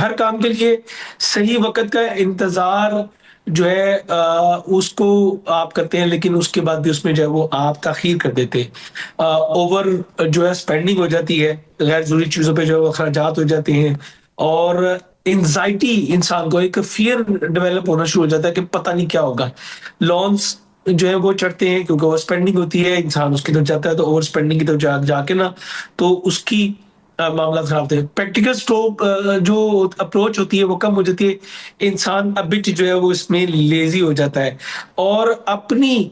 हर काम के लिए सही वक़्त का इंतज़ार जो है उसको आप करते हैं, लेकिन उसके बाद भी उसमें जो है वो आप ताख़ीर कर देते हैं। ओवर जो है स्पेंडिंग हो जाती है, गैर ज़रूरी चीज़ों पे जो है वो अख़राजात हो जाते हैं और एंग्ज़ायटी इंसान को एक फ़ियर डेवलप होना शुरू हो जाता है कि पता नहीं क्या होगा। लॉन्स जो है वो चढ़ते हैं क्योंकि ओवर स्पेंडिंग होती है, इंसान उसकी तरफ जाता है तो ओवर स्पेंडिंग की तरफ जाके ना तो उसकी मामला खराब होते हैं। प्रैक्टिकल स्ट्रोक जो अप्रोच होती है वो कम हो जाती है। इंसान अ बिट जो है वो इसमें लेज़ी हो जाता है और अपनी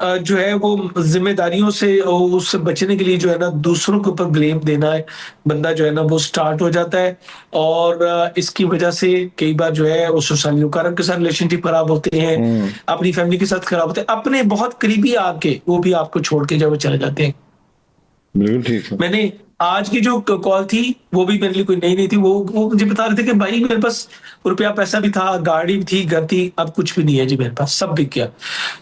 जो है वो ज़िम्मेदारियों से उससे बचने के लिए जो है ना दूसरों के ऊपर ब्लेम देना है, बंदा जो है ना वो स्टार्ट हो जाता है और इसकी वजह से कई बार जो है वो सोशल के साथ रिलेशनशिप खराब होते हैं, हुँ। अपनी फैमिली के साथ खराब होते हैं, अपने बहुत करीबी आपके वो भी आपको छोड़ के जो है वो चले जाते हैं। बिल्कुल ठीक है। मैंने आज की जो क कॉल थी, वो भी मेरे लिए कोई नई नहीं थी। वो मुझे बता रहे थे कि भाई मेरे पास रुपया पैसा भी था, गाड़ी भी थी, घर थी, अब कुछ भी नहीं है जी मेरे पास, सब बिक गया।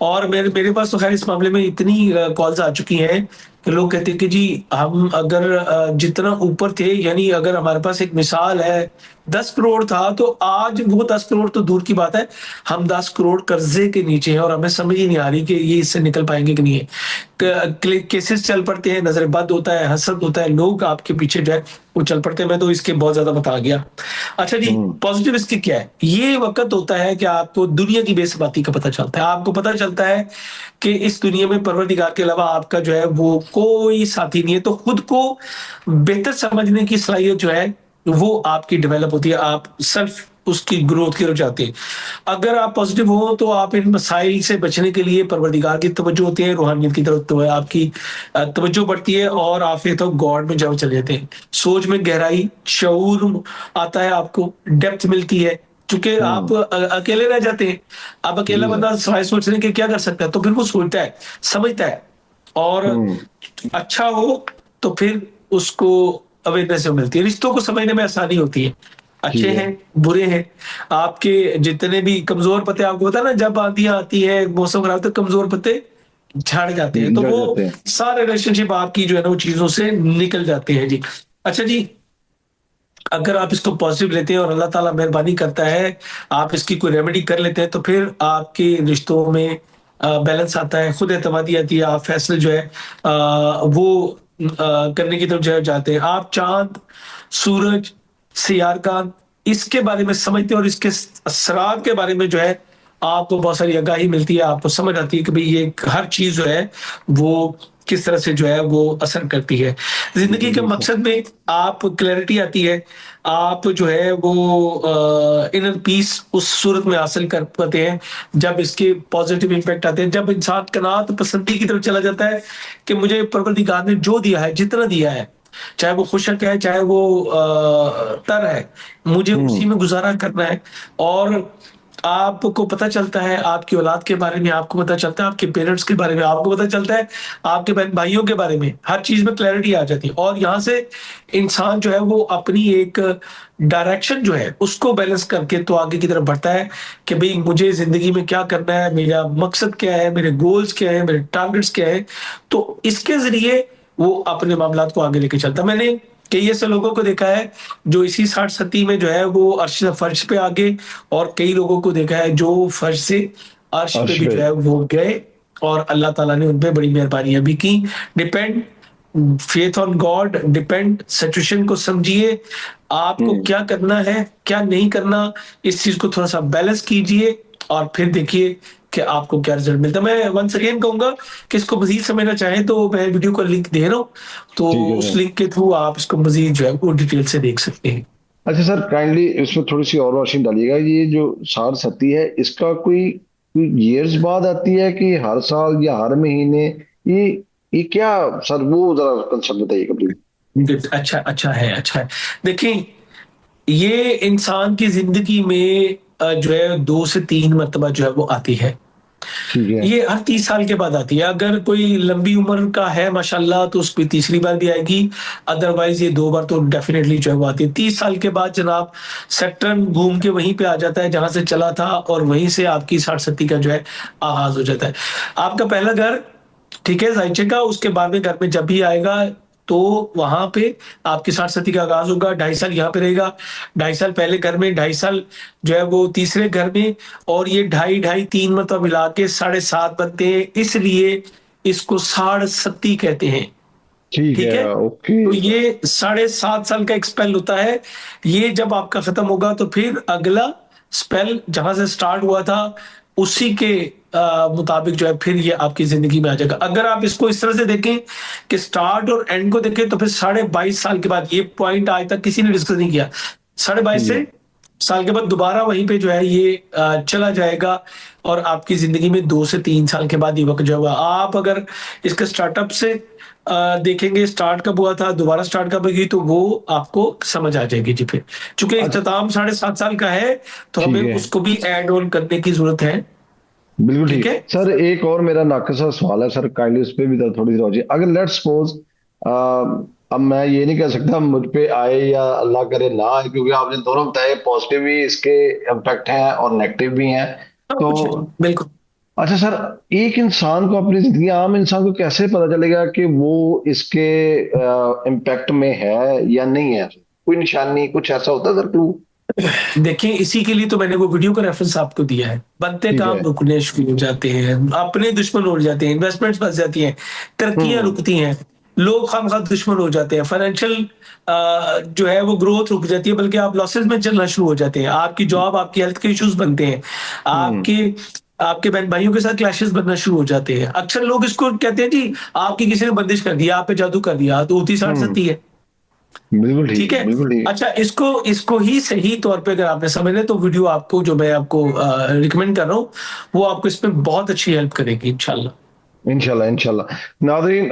और मेरे मेरे पास तो ख़ैर इस मामले में इतनी कॉल्स आ चुकी हैं कि लोग कहते हैं कि जी हम अगर जितना ऊपर थे यानी अगर हमारे पास एक मिसाल है 10 करोड़ था, तो आज वो 10 करोड़ तो दूर की बात है, हम 10 करोड़ कर्ज़े के नीचे हैं और हमें समझ ही नहीं आ रही कि ये इससे निकल पाएँगे कि नहीं है। केसेस चल पड़ते हैं, नज़र बद होता है, हसद होता है, लोग आपके पीछे जो है वो चल पड़ते हैं। मैं तो इसके बहुत ज़्यादा बता गया। अच्छा जी, हुँ। पॉज़िटिव इसके क्या है? ये वक़्त होता है कि आपको दुनिया की बेसबाती का पता चलता है। आपको पता चलता है कि इस दुनिया में परवरदिगार के अलावा आपका जो है वो कोई साथी नहीं है। तो खुद को बेहतर समझने की सलाहियत जो है वो आपकी डेवलप होती है। आप सेल्फ उसकी ग्रोथ की तरफ जाते हैं। अगर आप पॉज़िटिव हो तो आप इन मसाइल से बचने के लिए परवरदिगार की तवज्जो होती है, रूहानियत की तरफ तो है आपकी तवज्जो बढ़ती है और आप फिर तो गॉड में चले जाते हैं। सोच में गहराई, शऊर आता है आपको, डेप्थ मिलती है। चूँकि आप हुँ। अकेले रह जाते हैं। अब अकेला जी सर। बंदा सिवाय सोचने के क्या कर सकता है? तो फिर वो सोचता है, समझता है और हुँ। अच्छा हो तो फिर उसको अवेयरनेस मिलती है। रिश्तों को समझने में आसानी होती है। अच्छे ठीक है। हैं, बुरे हैं, आपके जितने भी कमज़ोर पत्ते आपको पता है ना जब आँधियाँ आती है, मौसम खराब तो कमज़ोर पत्ते झड़ जाते हैं। तो जड़ वो जाते हैं। सारे रिलेशनशिप आपकी जो है ना वो चीज़ों से निकल जाते हैं जी। अच्छा जी, अगर आप इसको पॉज़िटिव लेते हैं और अल्लाह ताला मेहरबानी करता है, आप इसकी कोई रेमेडी कर लेते हैं तो फिर आपके रिश्तों में बैलेंस आता है, खुद एतमादी आती है, आप फैसले जो है वो करने की तरफ जो है जाते हैं। आप चाँद, सूरज, सियारकान इसके बारे में समझते हैं और इसके असरात के बारे में जो है आपको बहुत सारी आगाही मिलती है, आपको समझ आती है कि भई ये हर चीज़ जो है वो किस तरह से जो है वो असर करती है। ज़िंदगी बिल्कुल के ठीक है। मकसद में आप क्लैरिटी आती है, आप जो है वो इनर पीस उस सूरत में हासिल कर पाते हैं, जब इसके पॉज़िटिव इम्पैक्ट आते हैं, जब इंसान कनात पसंदी की तरफ चला जाता है कि मुझे परवरदिगार ने जो दिया है, जितना दिया है, चाहे वो खुशक है, चाहे वो तर है, मुझे उसी हुँ। में गुज़ारा करना है और आपको पता चलता है आपकी औलाद के बारे में, आपको पता चलता है आपके पेरेंट्स के बारे में, आपको पता चलता है आपके बहन-भाइयों के बारे में, हर चीज़ में क्लैरिटी आ जाती है और यहाँ से इंसान जो है वो अपनी एक डायरेक्शन जो है उसको बैलेंस करके तो आगे की तरफ बढ़ता है कि भई मुझे ज़िंदगी में क्या करना है, मेरा मकसद क्या है, मेरे गोल्स क्या हैं, मेरे टारगेट्स क्या हैं। तो इसके ज़रिए वो अपने मामलात को आगे लेके चलता है। मैंने कई ऐसे लोगों को देखा है जो इसी 60-30 में जो है वो अर्श फर्श पे आ गए और कई लोगों को देखा है जो फर्श से अर्श पे अर्श भी पे। जो है वो गए और अल्लाह ताला ने उन पे बड़ी मेहरबानियाँ भी की। Depend faith on God, depend situation को समझिए, आपको हुँ। क्या करना है, क्या नहीं करना, इस चीज़ को थोड़ा-सा बैलेंस कीजिए और फिर देखिए कि आपको क्या रिज़ल्ट मिलता है। मैं वन्स अगेन कहूँगा कि इसको मज़ीद समझना चाहें तो मैं वीडियो का लिंक दे रहा हूँ, तो ठीक है उस सर। लिंक के थ्रू आप इसको मज़ीद जो है वो डिटेल से देख सकते हैं। अच्छा सर, काइंडली इसमें थोड़ी-सी और रोशनी डालिएगा। ये जो सार-सती है, इसका कोई कोई ईयर्स बाद आती है कि हर साल या हर महीने? ये ये क्या सर, वो ज़रा कंसेप्ट बताइए प्लीज़। गुड अच्छा अच्छा है, अच्छा है। देखिए, ये इंसान की ज़िंदगी में जो है 2 से 3 मर्तबा जो है वो आती है। ठीक है। ये हर 30 साल के बाद आती है। अगर कोई लंबी उम्र का है माशाल्लाह तो उसकी तीसरी बार भी आएगी, अदरवाइज़ ये 2 बार तो डेफ़िनेटली जो है वो आती है। 30 साल के बाद जनाब सैटर्न घूम के वहीं पे आ जाता है जहाँ से चला था और वहीं से आपकी 60-30 का जो है आगाज़ हो जाता है। आपका पहला घर ठीक है, ज़ायचे का, उसके बाद में घर में जब भी आएगा तो वहां पे आपकी 60 सदी का आगाज होगा, 2.5 साल यहाँ पे रहेगा, 2.5 साल पहले घर में, 2.5 साल जो है वो तीसरे घर में, और ये ढाई ढाई 3 मतलब मिला के 7.5 बनते हैं, इसलिए इसको 60 सती कहते हैं। ठीक ठीक है। है। ओके। तो ये 7.5 साल का एक स्पेल होता है। ये जब आपका खत्म होगा तो फिर अगला स्पेल जहां से स्टार्ट हुआ था उसी के मुताबिक जो है फिर ये आपकी जिंदगी में आ जाएगा। अगर आप इसको इस तरह से देखें कि स्टार्ट और एंड को देखें तो फिर 22.5 साल के बाद, ये पॉइंट आज तक किसी ने डिस्कस नहीं किया, 22.5 जी। से साल के बाद दोबारा वहीं पे जो है ये चला जाएगा। और आपकी जिंदगी में 2 से 3 साल के बाद ये वक्त जो होगा, आप अगर इसके स्टार्टअप से देखेंगे स्टार्ट कब हुआ था, दोबारा स्टार्ट कब होगी, तो वो आपको समझ आ जाएगी जी। फिर चूंकि अच्छा। इख्तिताम 7.5 साल का है तो हमें ठीक है। उसको भी ऐड ऑन करने की जरूरत है। बिल्कुल ठीक ठीक है। सर। एक और मेरा नाक़िसा सवाल है सर, काइंडली उस पर भी थोड़ी सी रोजी, अगर लेट्स सपोज, अब मैं ये नहीं कह सकता मुझ पे आए या अल्लाह करे ना आए, क्योंकि आपने दोनों बताए, पॉजिटिव भी इसके इम्पैक्ट हैं और नेगेटिव भी हैं। हाँ, तो कुछ बिल्कुल। अच्छा सर, एक इंसान को अपनी जिंदगी, आम इंसान को कैसे पता चलेगा कि वो इसके इम्पैक्ट में है या नहीं है? कोई निशानी कुछ ऐसा होता है सर, क्लू? देखिए, इसी के लिए तो मैंने वो वीडियो का रेफरेंस आपको दिया है। बनते ठीक है। काम रुकने शुरू हो जाते हैं, अपने दुश्मन हो जाते हैं, इन्वेस्टमेंट्स फंस जाती हैं, तरक्कियां हम्म। रुकती हैं, लोग खामखा दुश्मन हो जाते हैं, फाइनेंशियल जो है वो ग्रोथ रुक जाती है, बल्कि आप लॉसेस में चलना शुरू हो जाते हैं, आपकी जॉब, आपकी हेल्थ के इश्यूज बनते हैं, हम्म। आपके आपके बहन भाइयों के साथ क्लैशेस बनना शुरू हो जाते हैं। अक्सर लोग इसको कहते हैं जी आपकी किसी ने बंदिश कर दिया, आप पे जादू कर दिया, तो होती साठ हम्म। सती है। बिल्कुल ठीक ठीक है, है। बिल्कुल ठीक अच्छा, इसको इसको ही सही तौर पे अगर आपने समझ ले तो वीडियो आपको जो मैं आपको रिकमेंड कर रहा हूँ वो आपको इसमें बहुत अच्छी हेल्प करेगी इंशाल्लाह। है। इंशाल्लाह इंशाल्लाह। नाज़रीन,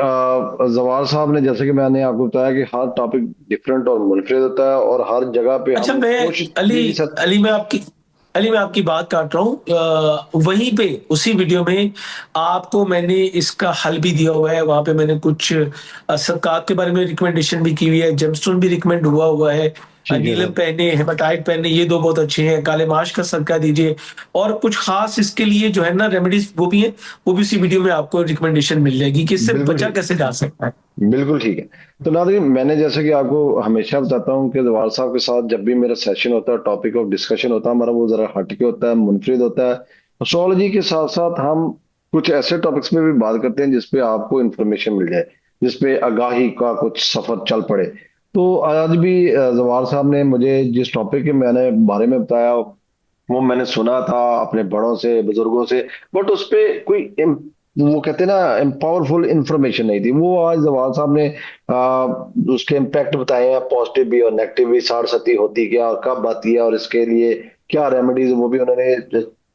जवार साहब ने, जैसे कि मैंने आपको बताया कि हर टॉपिक डिफरेंट और मुनफरिद होता है, और हर जगह पे अच्छा, हम मैं कोशिश, अली जी जी सर। अली मैं आपकी बात काट रहा हूँ। वहीं पे उसी वीडियो में आपको मैंने इसका हल भी दिया हुआ है। वहां पे मैंने कुछ सदकात के बारे में रिकमेंडेशन भी की हुई है, जेमस्टोन भी रिकमेंड हुआ हुआ है, ठीक है नीलम सर। पहने, हेमाटाइट पहने, ये दो बहुत अच्छे हैं, काले माश का सदका दीजिए, और कुछ खास इसके लिए जो है ना रेमेडीज वो भी है, वो भी इसी वीडियो में आपको रिकमेंडेशन मिल जाएगी कि इससे बिल्कुल बचा ठीक। कैसे जा सकता है। बिल्कुल ठीक है। तो नाज़रीन, मैंने जैसे कि आपको हमेशा बताता हूँ कि जवार साहब के साथ जब भी मेरा सेशन होता है, टॉपिक ऑफ डिस्कशन होता है हमारा, वो जरा हटके होता है, मुनफरिद होता है। एस्ट्रोलॉजी के साथ साथ हम कुछ ऐसे टॉपिक्स में भी बात करते हैं जिसपे आपको इंफॉर्मेशन मिल जाए, जिसपे आगाही का कुछ सफर चल पड़े। तो आज भी जवार साहब ने मुझे जिस टॉपिक के मैंने बारे में बताया, वो मैंने सुना था अपने बड़ों से, बुजुर्गों से, बट उस पे कोई वो कहते हैं ना, पावरफुल इंफॉर्मेशन नहीं थी। वो आज जवाल साहब ने उसके इम्पैक्ट बताए हैं, पॉजिटिव भी और नेगेटिव भी। साढ़ सती होती क्या और कब आती है, और इसके लिए क्या रेमेडीज, वो भी उन्होंने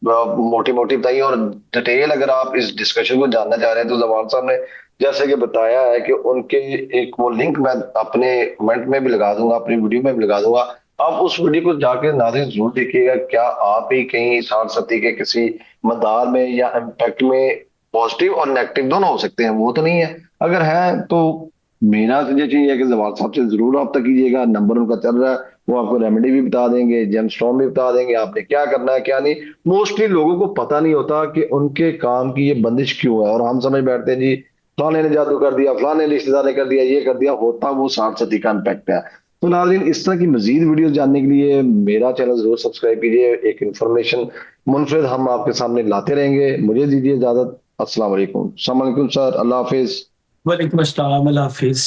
मोटी मोटी बताई। और डिटेल अगर आप इस डिस्कशन को जानना चाह रहे हैं तो जवाल साहब ने जैसे कि बताया है कि उनके एक वो लिंक मैं अपने कमेंट में भी लगा दूंगा, अपनी वीडियो में भी लगा दूंगा। आप उस वीडियो को जाके नाज़रीन जरूर देखिएगा। क्या आप भी कहीं साढ़ सती के किसी मदार में या इम्पैक्ट में पॉजिटिव और नेगेटिव दोनों हो सकते हैं? वो तो नहीं है। अगर है तो मेरा सजेशन ये है कि जवाब साहब से जरूर रब्ता कीजिएगा। नंबर उनका चल रहा है, वो आपको रेमेडी भी बता देंगे, जेमस्टोन भी बता देंगे, आपने क्या करना है क्या नहीं। मोस्टली लोगों को पता नहीं होता कि उनके काम की ये बंदिश क्यों है, और हम समझ बैठते हैं जी फलाने ने जादू कर दिया, फलाने रिश्तेदार ने कर दिया, ये कर दिया, होता वो साठ सती का इम्पैक्ट है। तो नाज़रीन, इस तरह की मजीद वीडियो जानने के लिए मेरा चैनल जरूर सब्सक्राइब कीजिए। एक इन्फॉर्मेशन मुनफिद हम आपके सामने लाते रहेंगे। मुझे दीजिए इजाजत। अस्सलाम वालेकुम। अस्सलाम वालेकुम सर, अल्लाह हाफिज। वालेकुम अस्सलाम, अल्लाह हाफिज।